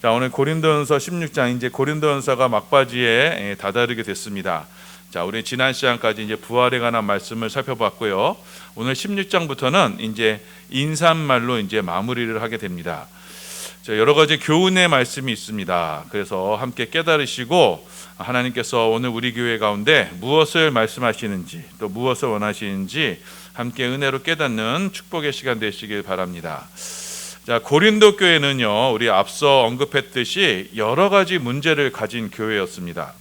자, 오늘 고린도전서 16장, 이제 고린도전서가 막바지에 다다르게 됐습니다. 자, 우리 지난 시간까지 이제 부활에 관한 말씀을 살펴봤고요. 오늘 16장부터는 이제 인사말로 이제 마무리를 하게 됩니다. 자, 여러 가지 교훈의 말씀이 있습니다. 그래서 함께 깨달으시고 하나님께서 오늘 우리 교회 가운데 무엇을 말씀하시는지 또 무엇을 원하시는지 함께 은혜로 깨닫는 축복의 시간 되시길 바랍니다. 자, 고린도 교회는요, 우리 앞서 언급했듯이 여러 가지 문제를 가진 교회였습니다.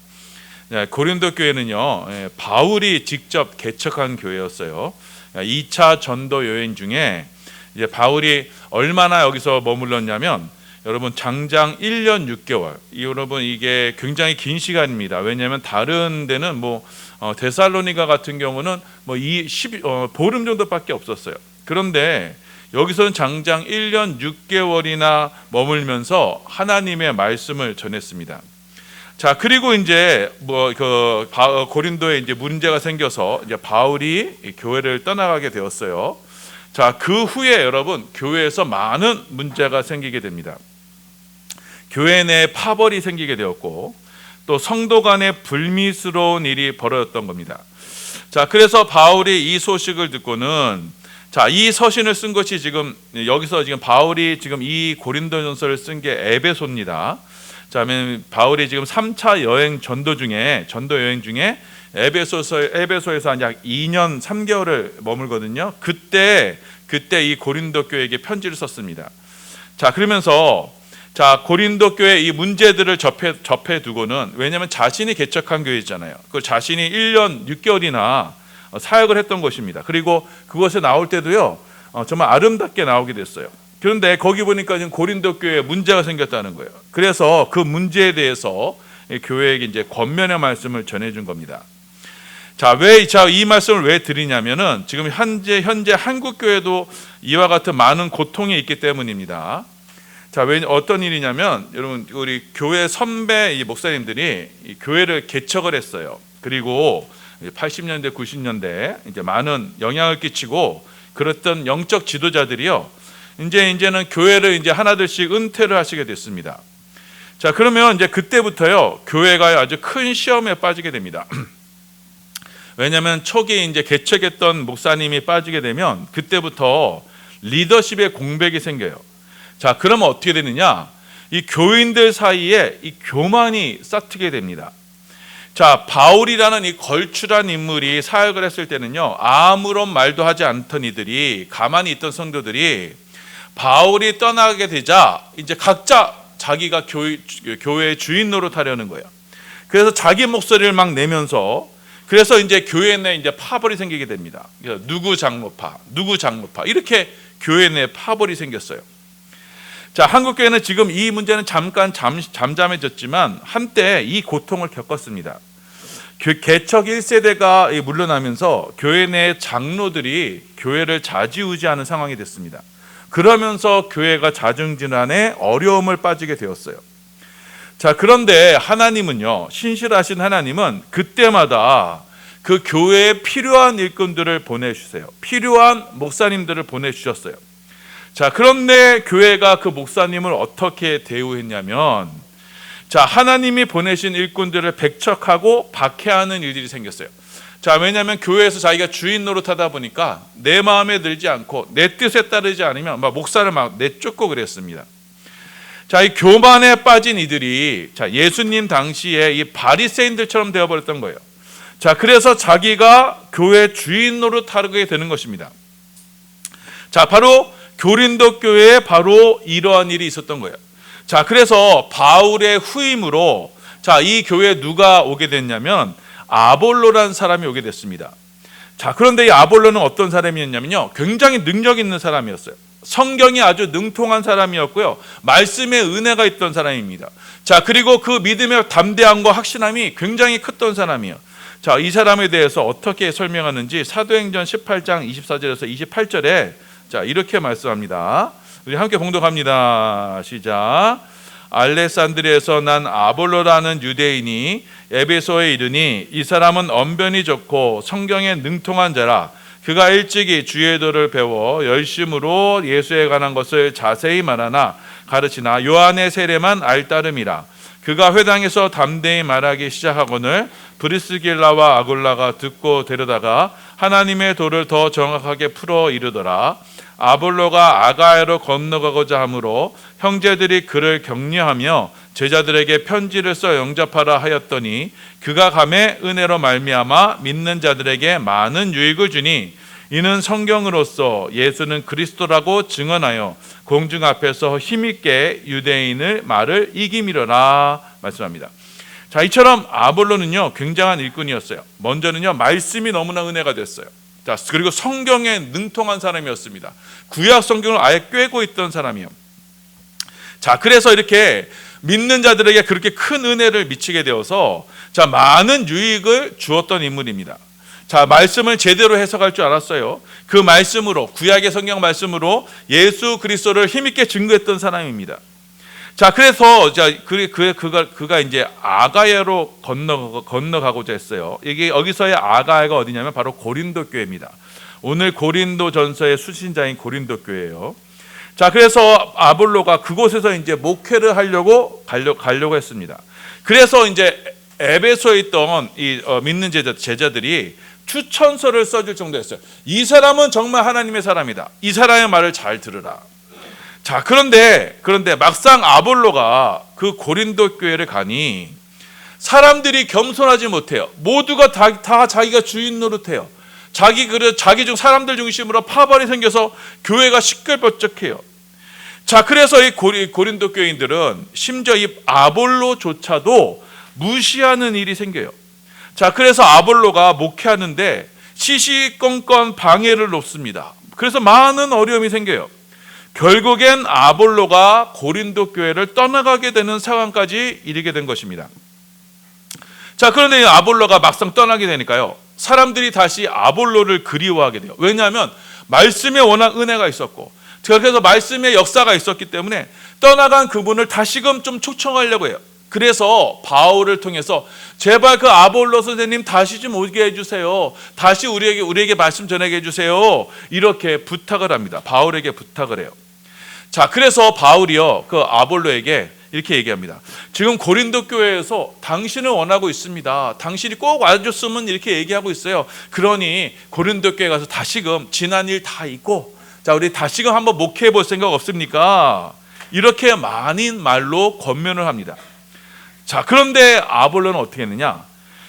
고린도 교회는요, 바울이 직접 개척한 교회였어요. 2차 전도 여행 중에 이제 바울이 얼마나 여기서 머물렀냐면, 여러분 장장 1년 6개월. 여러분 이게 굉장히 긴 시간입니다. 왜냐하면 다른 데는 데살로니가 같은 경우는 보름 정도밖에 없었어요. 그런데 여기서는 장장 1년 6개월이나 머물면서 하나님의 말씀을 전했습니다. 자, 그리고 이제 고린도에 이제 문제가 생겨서 이제 바울이 교회를 떠나가게 되었어요. 자, 그 후에 여러분 교회에서 많은 문제가 생기게 됩니다. 교회 내에 파벌이 생기게 되었고 또 성도 간의 불미스러운 일이 벌어졌던 겁니다. 자, 그래서 바울이 이 소식을 듣고는, 자, 이 서신을 쓴 것이 지금 바울이 지금 이 고린도전서를 쓴 게 에베소입니다. 자, 바울이 지금 3차 전도 여행 중에 에베소에서 약 2년 3개월을 머물거든요. 그때 이 고린도 교회에게 편지를 썼습니다. 자, 그러면서 고린도 교회 이 문제들을 접해 두고는, 왜냐하면 자신이 개척한 교회잖아요. 그 자신이 1년 6개월이나 사역을 했던 것입니다. 그리고 그것에 나올 때도요, 정말 아름답게 나오게 됐어요. 그런데 거기 보니까 지금 고린도 교회에 문제가 생겼다는 거예요. 그래서 그 문제에 대해서 교회에게 이제 권면의 말씀을 전해준 겁니다. 자, 이 말씀을 왜 드리냐면은 지금 현재 한국 교회도 이와 같은 많은 고통이 있기 때문입니다. 자, 어떤 일이냐면, 여러분 우리 교회 선배 목사님들이 이 교회를 개척을 했어요. 그리고 80년대 90년대 이제 많은 영향을 끼치고 그랬던 영적 지도자들이요, 이제는 교회를 이제 하나둘씩 은퇴를 하시게 됐습니다. 자, 그러면 이제 그때부터요, 교회가 아주 큰 시험에 빠지게 됩니다. 왜냐하면 초기 이제 개척했던 목사님이 빠지게 되면 그때부터 리더십의 공백이 생겨요. 자, 그러면 어떻게 되느냐? 이 교인들 사이에 이 교만이 싹트게 됩니다. 자, 바울이라는 이 걸출한 인물이 사역을 했을 때는요, 아무런 말도 하지 않던 이들이, 가만히 있던 성도들이 바울이 떠나게 되자 이제 각자 자기가 교회의 주인 노릇하려는 거예요. 그래서 자기 목소리를 막 내면서, 그래서 이제 교회 내에 이제 파벌이 생기게 됩니다. 누구 장로파 이렇게 교회 내에 파벌이 생겼어요. 자, 한국교회는 지금 이 문제는 잠깐 잠잠해졌지만 한때 이 고통을 겪었습니다. 개척 1세대가 물러나면서 교회 내 장로들이 교회를 좌지우지하는 상황이 됐습니다. 그러면서 교회가 자중질환에 어려움을 빠지게 되었어요. 자, 그런데 하나님은요, 신실하신 하나님은 그때마다 그 교회에 필요한 일꾼들을 보내주세요. 필요한 목사님들을 보내주셨어요. 자, 그런데 교회가 그 목사님을 어떻게 대우했냐면, 자, 하나님이 보내신 일꾼들을 배척하고 박해하는 일들이 생겼어요. 자, 왜냐하면 교회에서 자기가 주인 노릇하다 보니까 내 마음에 들지 않고 내 뜻에 따르지 않으면 목사를 막 내쫓고 그랬습니다. 자, 이 교만에 빠진 이들이, 자, 예수님 당시에 이 바리새인들처럼 되어버렸던 거예요. 자, 그래서 자기가 교회 주인 노릇하게 되는 것입니다. 자, 바로 고린도 교회에 바로 이러한 일이 있었던 거예요. 자, 그래서 바울의 후임으로, 자, 이 교회에 누가 오게 됐냐면 아볼로라는 사람이 오게 됐습니다. 자, 그런데 이 아볼로는 어떤 사람이었냐면요, 굉장히 능력 있는 사람이었어요. 성경이 아주 능통한 사람이었고요, 말씀에 은혜가 있던 사람입니다. 자, 그리고 그 믿음의 담대함과 확신함이 굉장히 컸던 사람이에요. 자, 이 사람에 대해서 어떻게 설명하는지 사도행전 18장 24절에서 28절에 자, 이렇게 말씀합니다. 우리 함께 봉독합니다. 시작. 알렉산드리아에서 난 아볼로라는 유대인이 에베소에 이르니, 이 사람은 언변이 좋고 성경에 능통한 자라. 그가 일찍이 주의 도를 배워 열심으로 예수에 관한 것을 자세히 말하나 가르치나 요한의 세례만 알따름이라. 그가 회당에서 담대히 말하기 시작하거늘 브리스길라와 아굴라가 듣고 데려다가 하나님의 도를 더 정확하게 풀어 이르더라. 아볼로가 아가야로 건너가고자 하므로 형제들이 그를 격려하며 제자들에게 편지를 써 영접하라 하였더니 그가 감에 은혜로 말미암아 믿는 자들에게 많은 유익을 주니 이는 성경으로서 예수는 그리스도라고 증언하여 공중 앞에서 힘있게 유대인의 말을 이기미려라 말씀합니다. 자, 이처럼 아볼로는요 굉장한 일꾼이었어요. 먼저는요 말씀이 너무나 은혜가 됐어요. 자, 그리고 성경에 능통한 사람이었습니다. 구약 성경을 아예 꿰고 있던 사람이요. 자, 그래서 이렇게 믿는 자들에게 그렇게 큰 은혜를 미치게 되어서 자 많은 유익을 주었던 인물입니다. 자, 말씀을 제대로 해석할 줄 알았어요. 그 말씀으로 구약의 성경 말씀으로 예수 그리스도를 힘있게 증거했던 사람입니다. 자, 그래서 그가 이제 아가야로 건너가고자 했어요. 이게 여기서의 아가야가 어디냐면 바로 고린도 교회입니다. 오늘 고린도 전서의 수신자인 고린도 교회예요. 자, 그래서 아볼로가 그곳에서 이제 목회를 가려고 했습니다. 그래서 이제 에베소에 있던 이 믿는 제자들이 추천서를 써줄 정도였어요. 이 사람은 정말 하나님의 사람이다. 이 사람의 말을 잘 들으라. 자, 그런데 막상 아볼로가 그 고린도 교회를 가니 사람들이 겸손하지 못해요. 모두가 다 자기가 주인 노릇해요. 자기 중 사람들 중심으로 파벌이 생겨서 교회가 시끌벅적해요. 자, 그래서 이 고린도 교인들은 심지어 이 아볼로조차도 무시하는 일이 생겨요. 자, 그래서 아볼로가 목회하는데 시시건건 방해를 놓습니다. 그래서 많은 어려움이 생겨요. 결국엔 아볼로가 고린도 교회를 떠나가게 되는 상황까지 이르게 된 것입니다. 자, 그런데 아볼로가 막상 떠나게 되니까요, 사람들이 다시 아볼로를 그리워하게 돼요. 왜냐하면 말씀에 워낙 은혜가 있었고, 그래서 말씀의 역사가 있었기 때문에 떠나간 그분을 다시금 좀 초청하려고 해요. 그래서 바울을 통해서 제발 그 아볼로 선생님 다시 좀 오게 해주세요. 다시 우리에게 말씀 전하게 해주세요. 이렇게 부탁을 합니다. 바울에게 부탁을 해요. 자, 그래서 바울이요 그 아볼로에게 이렇게 얘기합니다. 지금 고린도 교회에서 당신을 원하고 있습니다. 당신이 꼭 와줬으면 이렇게 얘기하고 있어요. 그러니 고린도 교회 가서 다시금 지난 일 다 잊고 자, 우리 다시금 한번 목회해 볼 생각 없습니까? 이렇게 많은 말로 권면을 합니다. 자, 그런데 아볼로는 어떻게 했느냐?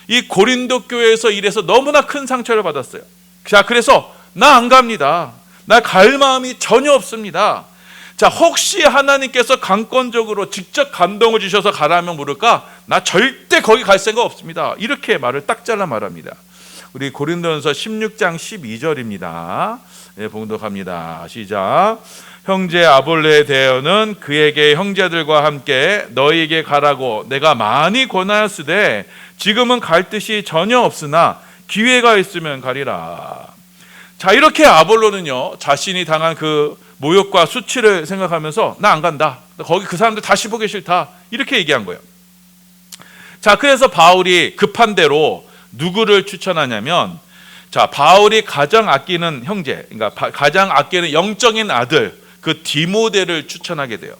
이 고린도 교회에서 일해서 너무나 큰 상처를 받았어요. 자, 그래서 나 안 갑니다. 나 갈 마음이 전혀 없습니다. 자, 혹시 하나님께서 강권적으로 직접 감동을 주셔서 가라면 모를까? 나 절대 거기 갈 생각 없습니다. 이렇게 말을 딱 잘라 말합니다. 우리 고린도전서 16장 12절입니다. 네, 봉독합니다. 시작. 형제 아볼로에 대하여는 그에게 형제들과 함께 너희에게 가라고 내가 많이 권하였으되 지금은 갈 뜻이 전혀 없으나 기회가 있으면 가리라. 자, 이렇게 아볼로는요 자신이 당한 그 모욕과 수치를 생각하면서 나 안 간다. 거기 그 사람들 다시 보기 싫다. 이렇게 얘기한 거예요. 자, 그래서 바울이 급한 대로 누구를 추천하냐면 자, 바울이 가장 아끼는 형제, 그러니까 가장 아끼는 영적인 아들 그 디모데를 추천하게 돼요.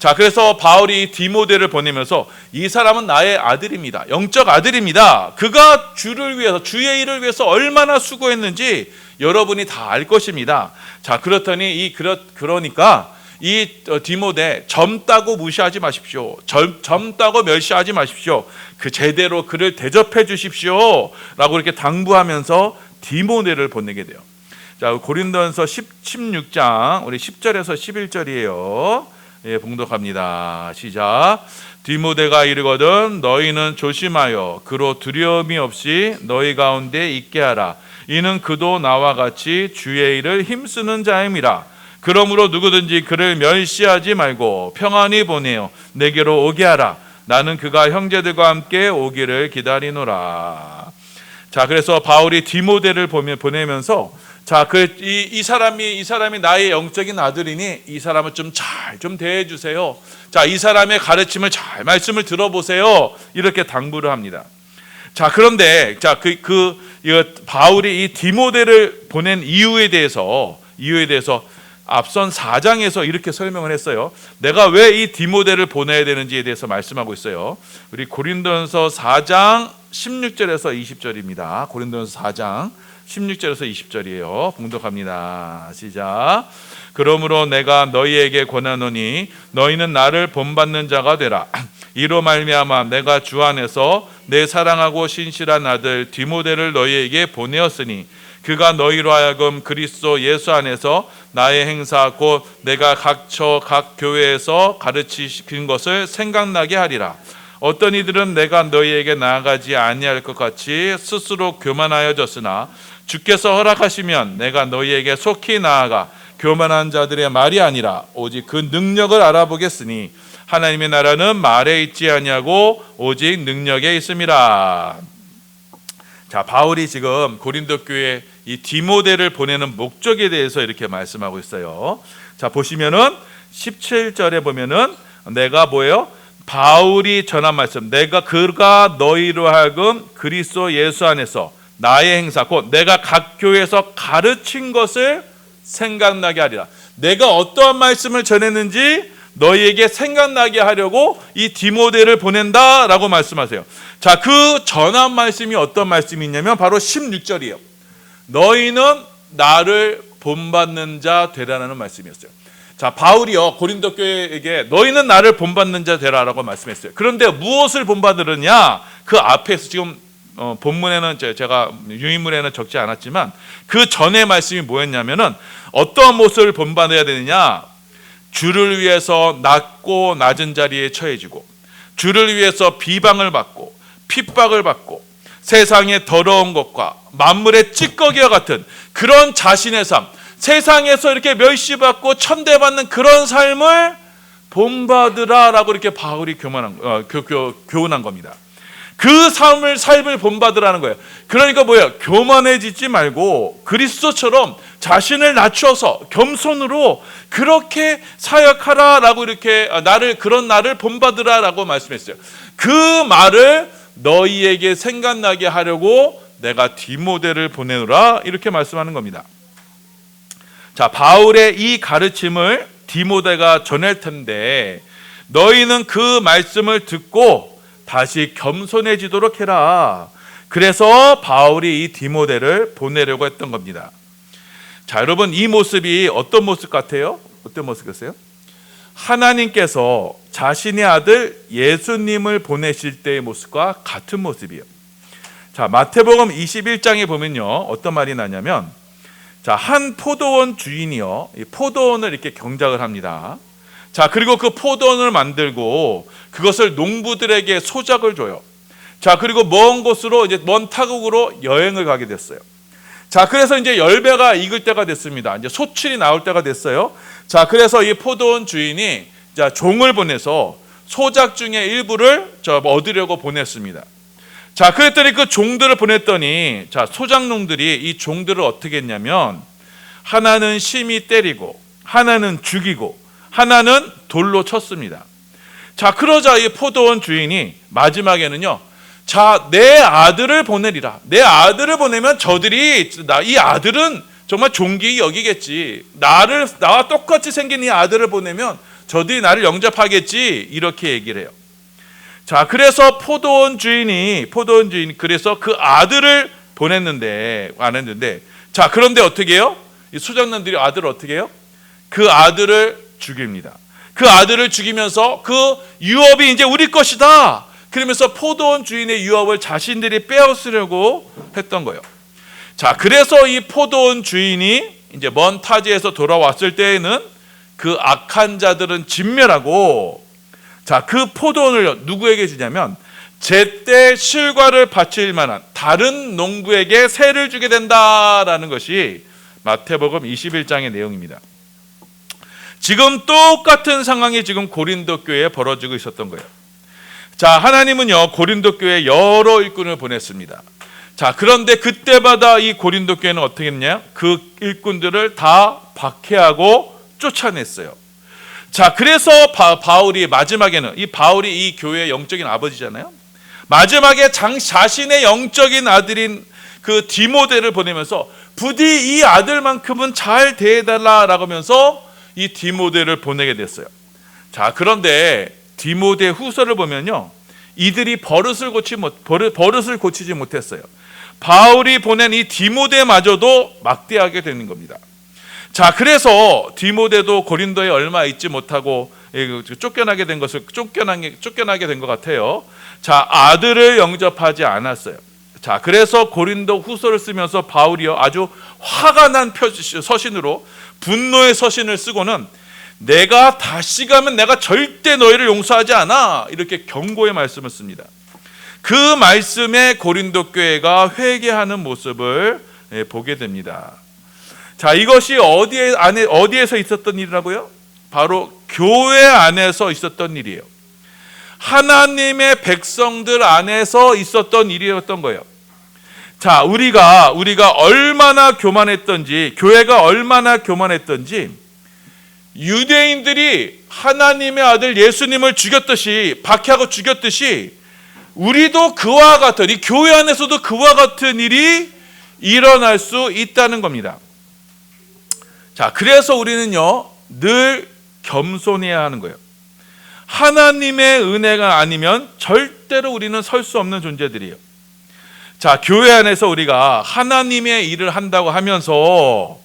자, 그래서 바울이 디모데를 보내면서 이 사람은 나의 아들입니다. 영적 아들입니다. 그가 주를 위해서 주의 일을 위해서 얼마나 수고했는지 여러분이 다 알 것입니다. 자, 그렇더니 그러니까 이 디모데 젊다고 무시하지 마십시오. 젊다고 멸시하지 마십시오. 그 제대로 그를 대접해 주십시오라고 이렇게 당부하면서 디모데를 보내게 돼요. 자, 고린도전서 16장 우리 10절에서 11절이에요. 예, 봉독합니다. 시작. 디모데가 이르거든 너희는 조심하여 그로 두려움이 없이 너희 가운데 있게 하라. 이는 그도 나와 같이 주의 일을 힘쓰는 자임이라. 그러므로 누구든지 그를 멸시하지 말고 평안히 보내어 내게로 오게 하라. 나는 그가 형제들과 함께 오기를 기다리노라. 자, 그래서 바울이 디모데를 보내면서 자, 이 사람이 나의 영적인 아들이니 이 사람을 좀 대해 주세요. 자, 이 사람의 가르침을 말씀을 들어보세요. 이렇게 당부를 합니다. 자, 그런데 바울이 이 디모데를 보낸 이유에 대해서 앞선 4장에서 이렇게 설명을 했어요. 내가 왜 이 디모데를 보내야 되는지에 대해서 말씀하고 있어요. 우리 고린도전서 4장 16절에서 20절입니다. 고린도전서 4장 16절에서 20절이에요. 봉독합니다. 시작. 그러므로 내가 너희에게 권하노니 너희는 나를 본받는 자가 되라. 이로 말미암아 내가 주 안에서 내 사랑하고 신실한 아들 디모데를 너희에게 보내었으니 그가 너희로 하여금 그리스도 예수 안에서 나의 행사 곧 내가 각 교회에서 가르치신 것을 생각나게 하리라. 어떤 이들은 내가 너희에게 나아가지 아니할 것 같이 스스로 교만하여졌으나 주께서 허락하시면 내가 너희에게 속히 나아가 교만한 자들의 말이 아니라 오직 그 능력을 알아보겠으니 하나님의 나라는 말에 있지 아니하고 오직 능력에 있음이라. 자, 바울이 지금 고린도 교회 이 디모데를 보내는 목적에 대해서 이렇게 말씀하고 있어요. 자, 보시면은 17절에 보면은 내가 뭐예요? 바울이 전한 말씀, 그가 너희로 하여금 그리스도 예수 안에서 나의 행사 곧 내가 각 교회에서 가르친 것을 생각나게 하리라. 내가 어떠한 말씀을 전했는지 너희에게 생각나게 하려고 이 디모데를 보낸다라고 말씀하세요. 자, 그 전한 말씀이 어떤 말씀이냐면 바로 16절이에요. 너희는 나를 본받는 자 되라는 말씀이었어요. 자, 바울이요 고린도 교회에게 너희는 나를 본받는 자 되라라고 말씀했어요. 그런데 무엇을 본받으느냐? 그 앞에서 지금 본문에는 제가 유인물에는 적지 않았지만 그 전의 말씀이 뭐였냐면은 어떠한 모습을 본받아야 되느냐? 주를 위해서 낮고 낮은 자리에 처해지고 주를 위해서 비방을 받고 핍박을 받고 세상의 더러운 것과 만물의 찌꺼기와 같은 그런 자신의 삶, 세상에서 이렇게 멸시받고 천대받는 그런 삶을 본받으라라고 이렇게 바울이 교훈한 겁니다. 그 삶을 본받으라는 거예요. 그러니까 뭐예요? 교만해지지 말고 그리스도처럼 자신을 낮춰서 겸손으로 그렇게 사역하라라고 이렇게 그런 나를 본받으라라고 말씀했어요. 그 말을 너희에게 생각나게 하려고 내가 디모데를 보내노라 이렇게 말씀하는 겁니다. 자, 바울의 이 가르침을 디모데가 전할 텐데 너희는 그 말씀을 듣고 다시 겸손해지도록 해라. 그래서 바울이 이 디모데를 보내려고 했던 겁니다. 자, 여러분 이 모습이 어떤 모습 같아요? 어떤 모습 같아요? 하나님께서 자신의 아들 예수님을 보내실 때의 모습과 같은 모습이에요. 자, 마태복음 21장에 보면요 어떤 말이 나냐면 자, 한 포도원 주인이요 이 포도원을 이렇게 경작을 합니다. 자, 그리고 그 포도원을 만들고 그것을 농부들에게 소작을 줘요. 자, 그리고 먼 곳으로 이제 먼 타국으로 여행을 가게 됐어요. 자, 그래서 이제 열매가 익을 때가 됐습니다. 이제 소출이 나올 때가 됐어요. 자, 그래서 이 포도원 주인이 자, 종을 보내서 소작 중에 일부를 얻으려고 보냈습니다. 자, 그랬더니 그 종들을 보냈더니 자, 소작농들이 이 종들을 어떻게 했냐면 하나는 심히 때리고 하나는 죽이고 하나는 돌로 쳤습니다. 자, 그러자 이 포도원 주인이 마지막에는요, 자, 내 아들을 보내리라. 내 아들을 보내면 저들이 이 아들은 정말 존귀히 여기겠지. 나와 똑같이 생긴 이 아들을 보내면 저들이 나를 영접하겠지. 이렇게 얘기를 해요. 자, 그래서 포도원 주인이 그래서 그 아들을 안 했는데 자, 그런데 어떻게 해요? 이 소작농들이 아들을 어떻게 해요? 그 아들을 죽입니다. 그 아들을 죽이면서 그 유업이 이제 우리 것이다. 그러면서 포도원 주인의 유업을 자신들이 빼앗으려고 했던 거예요. 자, 그래서 이 포도원 주인이 이제 먼 타지에서 돌아왔을 때에는 그 악한 자들은 진멸하고 자, 그 포도원을 누구에게 주냐면 제때 실과를 바칠 만한 다른 농부에게 세를 주게 된다라는 것이 마태복음 21장의 내용입니다. 지금 똑같은 상황이 지금 고린도 교회에 벌어지고 있었던 거예요. 자, 하나님은요 고린도 교회에 여러 일꾼을 보냈습니다. 자, 그런데 그때마다 이 고린도 교회는 어떻게 했냐? 그 일꾼들을 다 박해하고 쫓아냈어요. 자, 그래서 바울이 마지막에는 바울이 이 교회의 영적인 아버지잖아요. 마지막에 자신의 영적인 아들인 그 디모데를 보내면서 부디 이 아들만큼은 잘 대해달라라고 하면서 이 디모데를 보내게 됐어요. 자, 그런데 디모데 후서를 보면요, 이들이 버릇을 고치지 못했어요. 바울이 보낸 이 디모데마저도 막대하게 되는 겁니다. 자, 그래서 디모데도 고린도에 얼마 있지 못하고 쫓겨나게 된 것 같아요. 자, 아들을 영접하지 않았어요. 자, 그래서 고린도 후서를 쓰면서 바울이요, 아주 화가 난 서신으로, 분노의 서신을 쓰고는 내가 다시 가면 내가 절대 너희를 용서하지 않아, 이렇게 경고의 말씀을 씁니다. 그 말씀에 고린도 교회가 회개하는 모습을 보게 됩니다. 자, 이것이 어디에서 있었던 일이라고요? 바로 교회 안에서 있었던 일이에요. 하나님의 백성들 안에서 있었던 일이었던 거예요. 자, 우리가 얼마나 교만했던지, 교회가 얼마나 교만했던지, 유대인들이 하나님의 아들 예수님을 죽였듯이, 박해하고 죽였듯이, 우리도 그와 같은, 이 교회 안에서도 그와 같은 일이 일어날 수 있다는 겁니다. 자, 그래서 우리는요, 늘 겸손해야 하는 거예요. 하나님의 은혜가 아니면 절대로 우리는 설 수 없는 존재들이에요. 자, 교회 안에서 우리가 하나님의 일을 한다고 하면서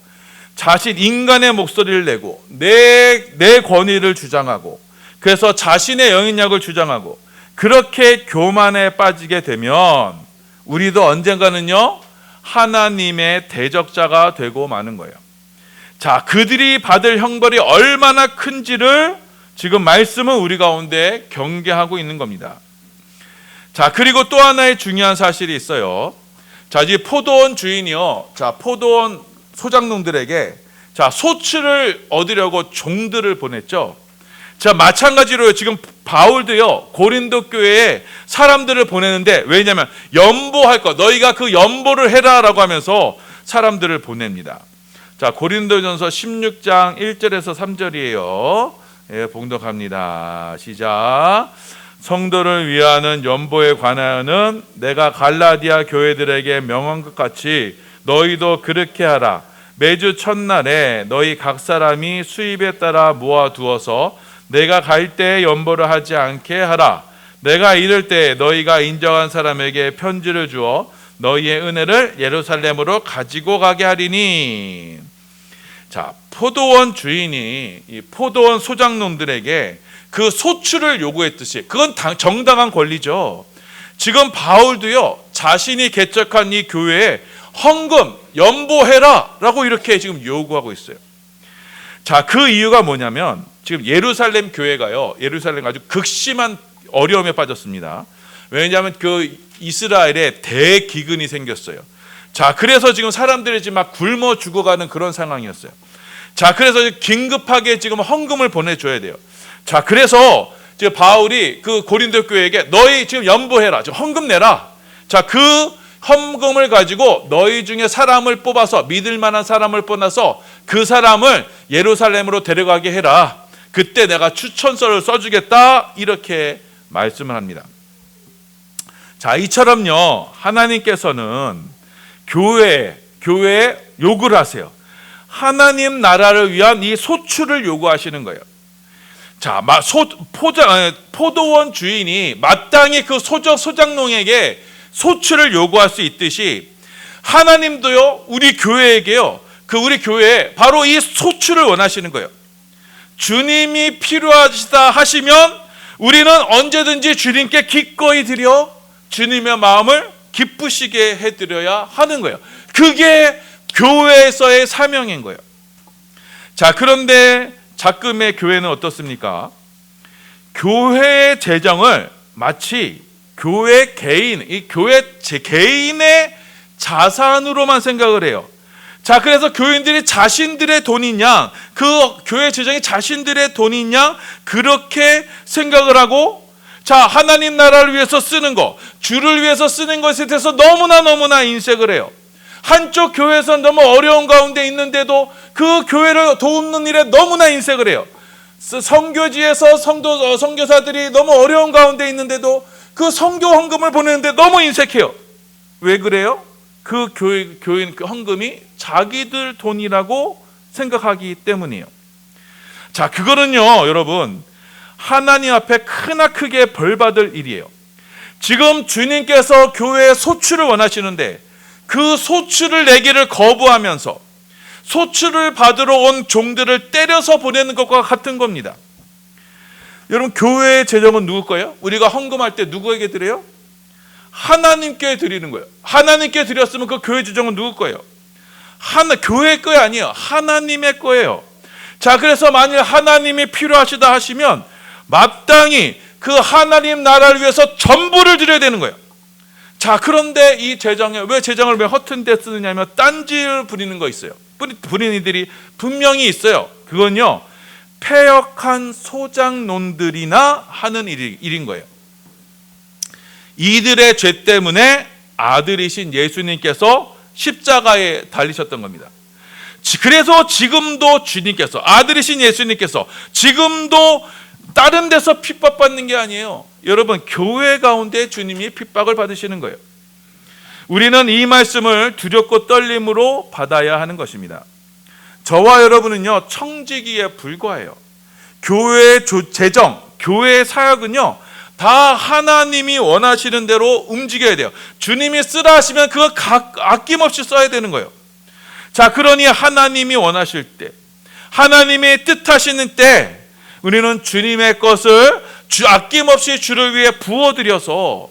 인간의 목소리를 내고 내 권위를 주장하고, 그래서 자신의 영향력을 주장하고, 그렇게 교만에 빠지게 되면 우리도 언젠가는요, 하나님의 대적자가 되고 마는 거예요. 자, 그들이 받을 형벌이 얼마나 큰지를 지금 말씀은 우리 가운데 경계하고 있는 겁니다. 자, 그리고 또 하나의 중요한 사실이 있어요. 자, 이 포도원 주인이요, 자, 포도원 소장농들에게 소출을 얻으려고 종들을 보냈죠. 자, 마찬가지로요, 지금 바울도요, 고린도 교회에 사람들을 보내는데, 왜냐하면 연보할 것, 너희가 그 연보를 해라라고 하면서 사람들을 보냅니다. 자, 고린도전서 16장 1절에서 3절이에요. 예, 봉독합니다. 시작. 성도를 위하는 연보에 관하여는 내가 갈라디아 교회들에게 명한 것 같이 너희도 그렇게 하라. 매주 첫날에 너희 각 사람이 수입에 따라 모아두어서 내가 갈 때에 연보를 하지 않게 하라. 내가 이를 때 너희가 인정한 사람에게 편지를 주어 너희의 은혜를 예루살렘으로 가지고 가게 하리니. 자, 포도원 주인이 이 포도원 소장농들에게 그 소출을 요구했듯이, 그건 정당한 권리죠. 지금 바울도요, 자신이 개척한 이 교회에 헌금, 연보해라 라고 이렇게 지금 요구하고 있어요. 자, 그 이유가 뭐냐면, 지금 예루살렘 교회가요, 예루살렘 아주 극심한 어려움에 빠졌습니다. 왜냐하면 그 이스라엘에 대기근이 생겼어요. 자, 그래서 지금 사람들이 지금 막 굶어 죽어가는 그런 상황이었어요. 자, 그래서 긴급하게 지금 헌금을 보내줘야 돼요. 자, 그래서 지금 바울이 그 고린도 교회에게 너희 지금 연보해라, 지금 헌금 내라. 자, 그 헌금을 가지고 너희 중에 사람을 뽑아서, 믿을 만한 사람을 뽑아서 그 사람을 예루살렘으로 데려가게 해라. 그때 내가 추천서를 써주겠다, 이렇게 말씀을 합니다. 자, 이처럼요, 하나님께서는 교회에 요구를 하세요. 하나님 나라를 위한 이 소출을 요구하시는 거예요. 자, 포도원 주인이 마땅히 그 소장농에게 소출을 요구할 수 있듯이, 하나님도요, 우리 교회에게요, 우리 교회에 바로 이 소출을 원하시는 거예요. 주님이 필요하시다 하시면 우리는 언제든지 주님께 기꺼이 드려 주님의 마음을 기쁘시게 해드려야 하는 거예요. 그게 교회에서의 사명인 거예요. 자, 그런데 작금의 교회는 어떻습니까? 교회의 재정을 마치 교회 개인, 이 교회 개인의 자산으로만 생각을 해요. 자, 그래서 교인들이 자신들의 돈인 양, 그 교회 재정이 자신들의 돈인 양 그렇게 생각을 하고, 자, 하나님 나라를 위해서 쓰는 것, 주를 위해서 쓰는 것에 대해서 너무나 인색을 해요. 한쪽 교회에서 너무 어려운 가운데 있는데도 그 교회를 돕는 일에 너무나 인색을 해요. 선교지에서 선교사들이 너무 어려운 가운데 있는데도 그 선교 헌금을 보내는데 너무 인색해요. 왜 그래요? 그 교인 그 헌금이 자기들 돈이라고 생각하기 때문이에요. 자, 그거는요, 여러분, 하나님 앞에 크나크게 벌받을 일이에요. 지금 주님께서 교회에 소출을 원하시는데 그 소출을 내기를 거부하면서 소출을 받으러 온 종들을 때려서 보내는 것과 같은 겁니다. 여러분, 교회의 재정은 누구 거예요? 우리가 헌금할 때 누구에게 드려요? 하나님께 드리는 거예요. 하나님께 드렸으면 그 교회 재정은 누구 거예요? 교회의 거 아니에요. 하나님의 거예요. 자, 그래서 만일 하나님이 필요하시다 하시면 마땅히 그 하나님 나라를 위해서 전부를 드려야 되는 거예요. 자, 그런데 이 재정에 왜 재정을 왜 허튼 데 쓰느냐면 딴지를 부리는 거 있어요. 부리는 이들이 분명히 있어요. 그건요, 패역한 소장농들이나 하는 일인 거예요. 이들의 죄 때문에 아들이신 예수님께서 십자가에 달리셨던 겁니다. 그래서 지금도 주님께서, 아들이신 예수님께서 지금도 다른 데서 핍박받는 게 아니에요. 여러분, 교회 가운데 주님이 핍박을 받으시는 거예요. 우리는 이 말씀을 두렵고 떨림으로 받아야 하는 것입니다. 저와 여러분은요, 청지기에 불과해요. 교회의 재정, 교회의 사역은요, 다 하나님이 원하시는 대로 움직여야 돼요. 주님이 쓰라 하시면 그거 아낌없이 써야 되는 거예요. 자, 그러니 하나님이 원하실 때, 하나님이 뜻하시는 때 우리는 주님의 것을 아낌없이 주를 위해 부어드려서,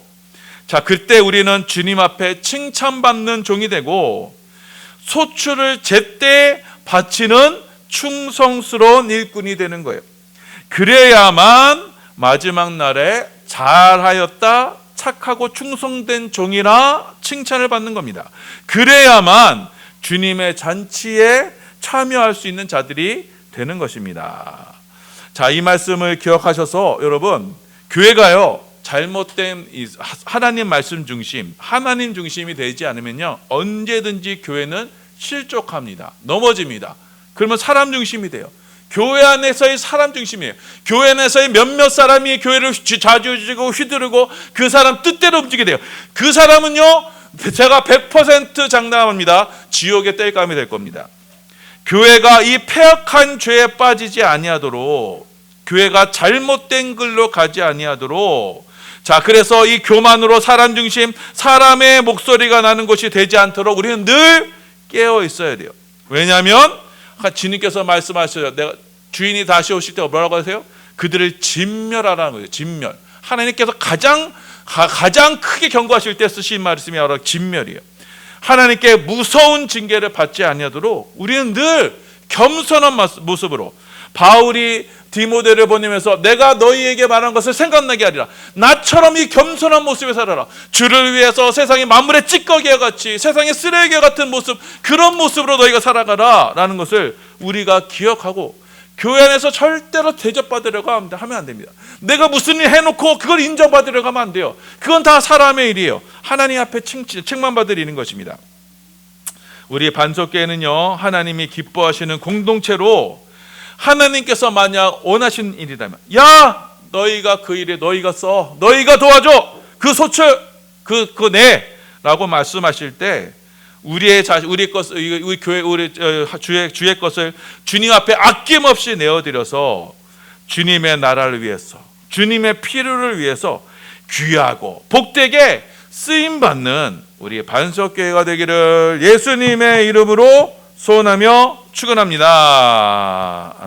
자, 그때 우리는 주님 앞에 칭찬받는 종이 되고 소출을 제때 바치는 충성스러운 일꾼이 되는 거예요. 그래야만 마지막 날에 잘하였다, 착하고 충성된 종이라 칭찬을 받는 겁니다. 그래야만 주님의 잔치에 참여할 수 있는 자들이 되는 것입니다. 자, 이 말씀을 기억하셔서 여러분, 교회가요, 잘못된 하나님 말씀 중심, 하나님 중심이 되지 않으면요, 언제든지 교회는 실족합니다. 넘어집니다. 그러면 사람 중심이 돼요. 교회 안에서의 사람 중심이에요. 교회 안에서의 몇몇 사람이 교회를 좌지우지고 휘두르고 그 사람 뜻대로 움직이게 돼요. 그 사람은요, 제가 100% 장담합니다. 지옥의 땔감이 될 겁니다. 교회가 이 패역한 죄에 빠지지 아니하도록, 교회가 잘못된 길로 가지 아니하도록, 자, 그래서 이 교만으로 사람 중심, 사람의 목소리가 나는 것이 되지 않도록 우리는 늘 깨어 있어야 돼요. 왜냐하면 주님께서 말씀하셔요. 내가 주인이 다시 오실 때 뭐라고 하세요? 그들을 진멸하라는 거예요. 진멸. 하나님께서 가장 크게 경고하실 때 쓰신 말씀이 바로 진멸이에요. 하나님께 무서운 징계를 받지 아니하도록 우리는 늘 겸손한 모습으로, 바울이 디모데를 보내면서 내가 너희에게 말한 것을 생각나게 하리라. 나처럼 이 겸손한 모습에 살아라. 주를 위해서 세상의 만물의 찌꺼기와 같이, 세상의 쓰레기와 같은 모습, 그런 모습으로 너희가 살아가라 라는 것을 우리가 기억하고, 교회 안에서 절대로 대접받으려고 하면 안 됩니다. 내가 무슨 일 해놓고 그걸 인정받으려고 하면 안 돼요. 그건 다 사람의 일이에요. 하나님 앞에 책망받을 일인 것입니다. 우리 반석교회는요, 하나님이 기뻐하시는 공동체로, 하나님께서 만약 원하시는 일이라면, 야, 너희가 그 일에 너희가 써, 너희가 도와줘, 그 소출, 그거 내라고 말씀하실 때, 우리 교회, 우리 주의 것을 주님 앞에 아낌없이 내어드려서 주님의 나라를 위해서, 주님의 필요를 위해서 귀하고 복되게 쓰임 받는 우리 반석교회가 되기를 예수님의 이름으로 소원하며 축원합니다.